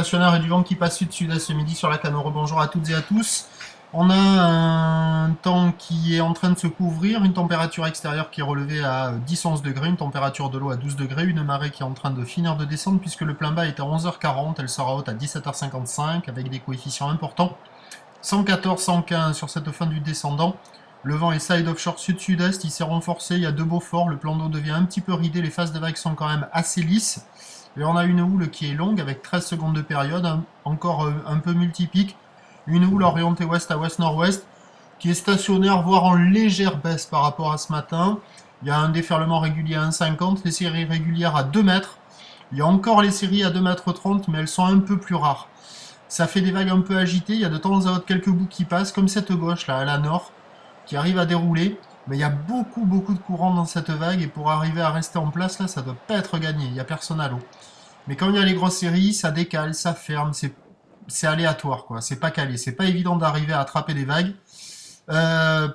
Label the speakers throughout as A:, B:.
A: stationnaire et du vent qui passe sud-sud-est ce midi sur la Cano. Bonjour à toutes et à tous. On a un temps qui est en train de se couvrir, une température extérieure qui est relevée à 10-11 degrés, une température de l'eau à 12 degrés, une marée qui est en train de finir de descendre puisque le plein bas est à 11h40, elle sera haute à 17h55 avec des coefficients importants. 114, 115 sur cette fin du descendant. Le vent est side offshore sud-sud-est, il s'est renforcé, il y a deux beaux forts, le plan d'eau devient un petit peu ridé, les phases de vagues sont quand même assez lisses. Et on a une houle qui est longue avec 13 secondes de période, encore un peu multipique. Une houle orientée ouest à ouest-nord-ouest qui est stationnaire, voire en légère baisse par rapport à ce matin. Il y a un déferlement régulier à 1,50, les séries régulières à 2 mètres. Il y a encore les séries à 2,30 m, mais elles sont un peu plus rares. Ça fait des vagues un peu agitées, il y a de temps à autre quelques bouts qui passent, comme cette gauche là, à la nord, qui arrive à dérouler. Mais il y a beaucoup de courant dans cette vague, et pour arriver à rester en place, là, ça doit pas être gagné, il n'y a personne à l'eau. Mais quand il y a les grosses séries, ça décale, ça ferme, c'est aléatoire, quoi. C'est pas calé, c'est pas évident d'arriver à attraper des vagues.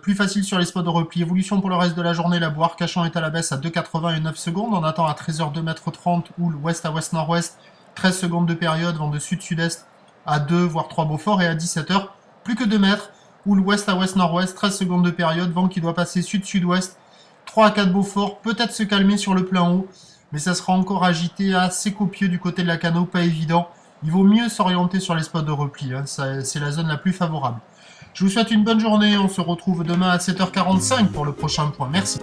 A: Plus facile sur les spots de repli. Évolution pour le reste de la journée, la boire Cachan est à la baisse à 2,80 et 9 secondes. On attend à 13h 2,30 m, houle ouest à ouest-nord-ouest, 13 secondes de période, vent de sud-sud-est à 2 voire 3 Beaufort, et à 17h, plus que 2 mètres, houle ouest à ouest-nord-ouest, 13 secondes de période, vent qui doit passer sud-sud-ouest, 3 à 4 Beaufort, peut-être se calmer sur le plein haut, mais ça sera encore agité, assez copieux du côté de la Cano, pas évident. Il vaut mieux s'orienter sur les spots de repli, hein. C'est la zone la plus favorable. Je vous souhaite une bonne journée, on se retrouve demain à 7h45 pour le prochain point. Merci.